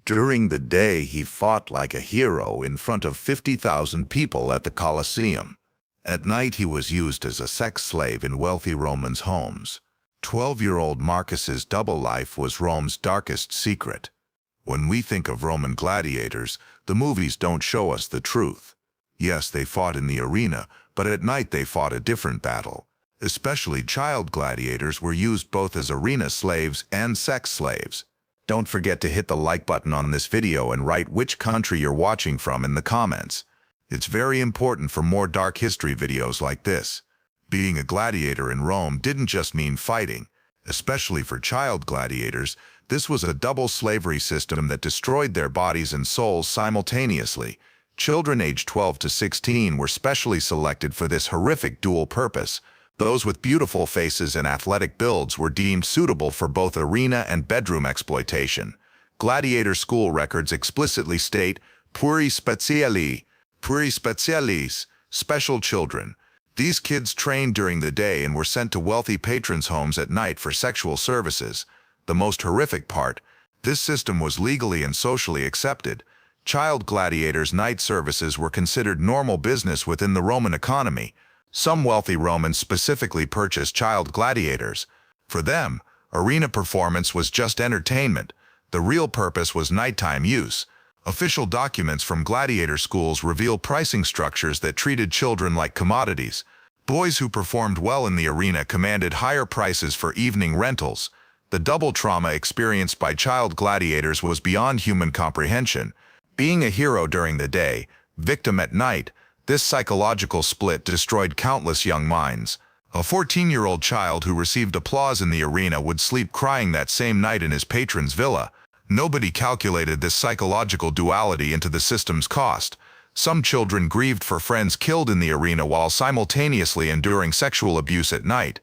During the day, he fought like a hero in front of 50,000 people at the Colosseum. At night, he was used as a sex slave in wealthy Romans' homes. 12-year-old Marcus's double life was Rome's darkest secret. When we think of Roman gladiators, the movies don't show us the truth. Yes, they fought in the arena, but at night they fought a different battle. Especially child gladiators were used both as arena slaves and sex slaves. Don't forget to hit the like button on this video and write which country you're watching from in the comments. It's very important for more dark history videos like this. Being a gladiator in Rome didn't just mean fighting. Especially for child gladiators, this was a double slavery system that destroyed their bodies and souls simultaneously. Children aged 12 to 16 were specially selected for this horrific dual purpose. Those with beautiful faces and athletic builds were deemed suitable for both arena and bedroom exploitation. Gladiator school records explicitly state, Pueri specialis, special children. These kids trained during the day and were sent to wealthy patrons' homes at night for sexual services. The most horrific part, this system was legally and socially accepted. Child gladiators' night services were considered normal business within the Roman economy. Some wealthy Romans specifically purchased child gladiators. For them, arena performance was just entertainment. The real purpose was nighttime use. Official documents from gladiator schools reveal pricing structures that treated children like commodities. Boys who performed well in the arena commanded higher prices for evening rentals. The double trauma experienced by child gladiators was beyond human comprehension. Being a hero during the day, victim at night, this psychological split destroyed countless young minds. A 14-year-old child who received applause in the arena would sleep crying that same night in his patron's villa. Nobody calculated this psychological duality into the system's cost. Some children grieved for friends killed in the arena while simultaneously enduring sexual abuse at night.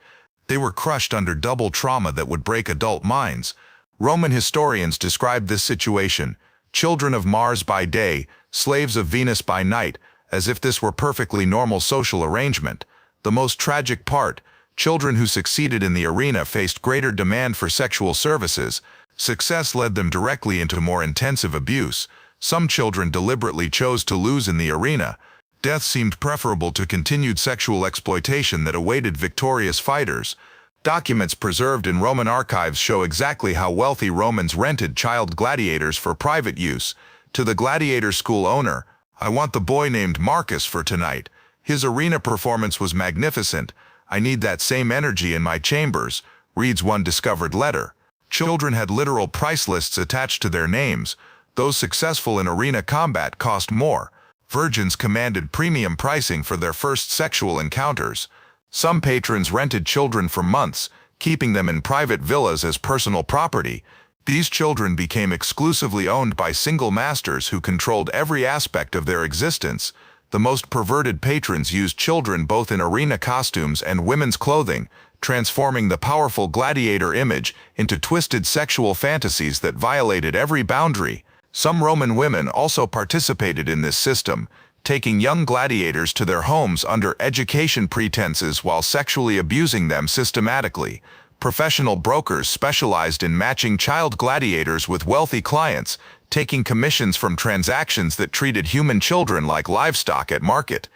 They were crushed under double trauma that would break adult minds. Roman historians described this situation, children of Mars by day, slaves of Venus by night, as if this were perfectly normal social arrangement. The most tragic part, children who succeeded in the arena faced greater demand for sexual services. Success led them directly into more intensive abuse. Some children deliberately chose to lose in the arena. Death seemed preferable to continued sexual exploitation that awaited victorious fighters. Documents preserved in Roman archives show exactly how wealthy Romans rented child gladiators for private use. To the gladiator school owner, "I want the boy named Marcus for tonight. His arena performance was magnificent. I need that same energy in my chambers," reads one discovered letter. Children had literal price lists attached to their names. Those successful in arena combat cost more. Virgins commanded premium pricing for their first sexual encounters. Some patrons rented children for months, keeping them in private villas as personal property. These children became exclusively owned by single masters who controlled every aspect of their existence. The most perverted patrons used children both in arena costumes and women's clothing, transforming the powerful gladiator image into twisted sexual fantasies that violated every boundary. Some Roman women also participated in this system, taking young gladiators to their homes under education pretenses while sexually abusing them systematically. Professional brokers specialized in matching child gladiators with wealthy clients, taking commissions from transactions that treated human children like livestock at market.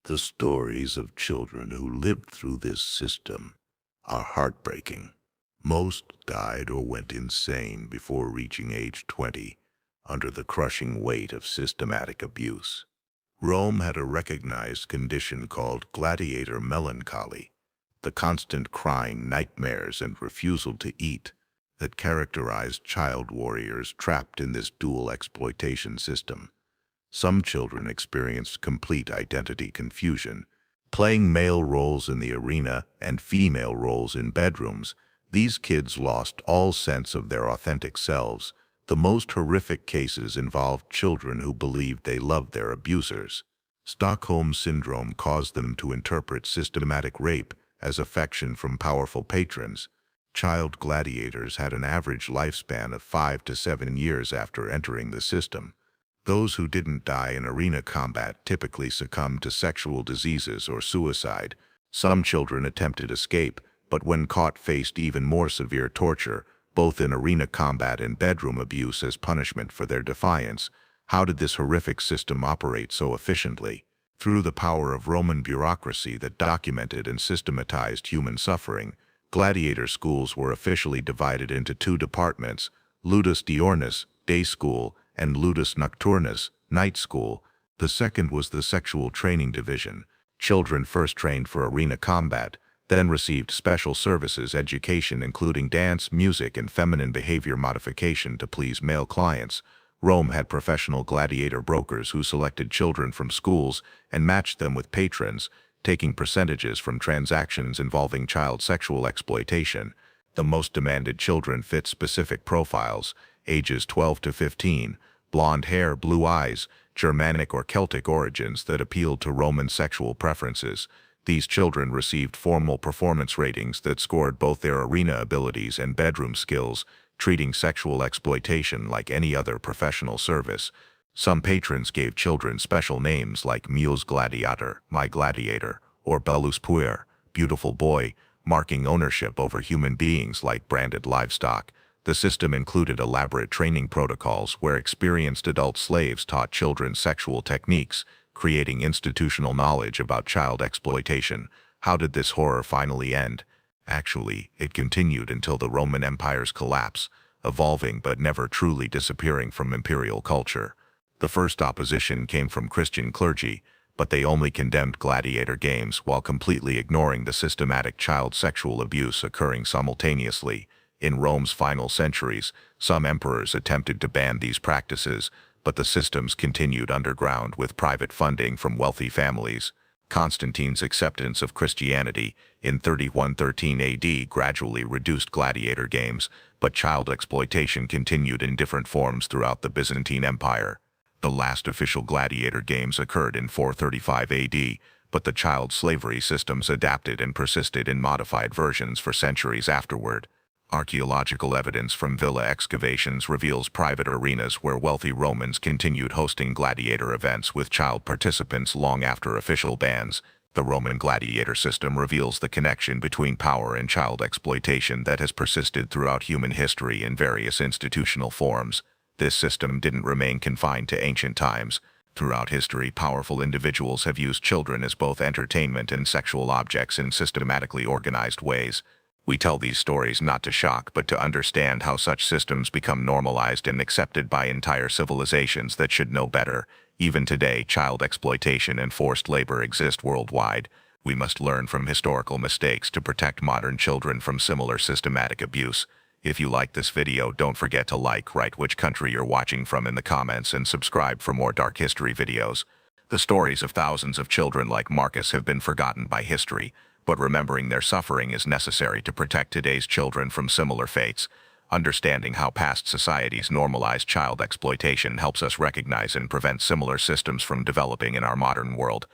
The stories of children who lived through this system are heartbreaking. Most died or went insane before reaching age 20, under the crushing weight of systematic abuse. Rome had a recognized condition called gladiator melancholy, the constant crying, nightmares, and refusal to eat that characterized child warriors trapped in this dual exploitation system. Some children experienced complete identity confusion, playing male roles in the arena and female roles in bedrooms. These kids lost all sense of their authentic selves. The most horrific cases involved children who believed they loved their abusers. Stockholm Syndrome caused them to interpret systematic rape as affection from powerful patrons. Child gladiators had an average lifespan of 5 to 7 years after entering the system. Those who didn't die in arena combat typically succumbed to sexual diseases or suicide. Some children attempted escape, but when caught faced even more severe torture. both in arena combat and bedroom abuse as punishment for their defiance. How did this horrific system operate so efficiently? Through the power of Roman bureaucracy that documented and systematized human suffering, gladiator schools were officially divided into two departments: ludus diurnus, day school, and ludus nocturnus, night school. The second was the sexual training division. Children first trained for arena combat, then received special services education including dance, music, and feminine behavior modification to please male clients. Rome had professional gladiator brokers who selected children from schools and matched them with patrons, taking percentages from transactions involving child sexual exploitation. The most demanded children fit specific profiles: ages 12 to 15, blonde hair, blue eyes, Germanic or Celtic origins that appealed to Roman sexual preferences. These children received formal performance ratings that scored both their arena abilities and bedroom skills, treating sexual exploitation like any other professional service. Some patrons gave children special names like Muse Gladiator, my gladiator, or Bellus Puer, beautiful boy, marking ownership over human beings like branded livestock. The system included elaborate training protocols where experienced adult slaves taught children sexual techniques, creating institutional knowledge about child exploitation. How did this horror finally end? Actually, it continued until the Roman Empire's collapse, evolving but never truly disappearing from imperial culture. The first opposition came from Christian clergy, but they only condemned gladiator games while completely ignoring the systematic child sexual abuse occurring simultaneously. In Rome's final centuries, some emperors attempted to ban these practices, but the systems continued underground with private funding from wealthy families. Constantine's acceptance of Christianity in 3113 AD gradually reduced gladiator games, but child exploitation continued in different forms throughout the Byzantine Empire. The last official gladiator games occurred in 435 AD, but the child slavery systems adapted and persisted in modified versions for centuries afterward. Archaeological evidence from villa excavations reveals private arenas where wealthy Romans continued hosting gladiator events with child participants long after official bans. The Roman gladiator system reveals the connection between power and child exploitation that has persisted throughout human history in various institutional forms. This system didn't remain confined to ancient times. Throughout history, powerful individuals have used children as both entertainment and sexual objects in systematically organized ways. We tell these stories not to shock, but to understand how such systems become normalized and accepted by entire civilizations that should know better. Even today, child exploitation and forced labor exist worldwide. We must learn from historical mistakes to protect modern children from similar systematic abuse. If you like this video, don't forget to like, write which country you're watching from in the comments, and subscribe for more dark history videos. The stories of thousands of children like Marcus have been forgotten by history, but remembering their suffering is necessary to protect today's children from similar fates. Understanding how past societies normalized child exploitation helps us recognize and prevent similar systems from developing in our modern world.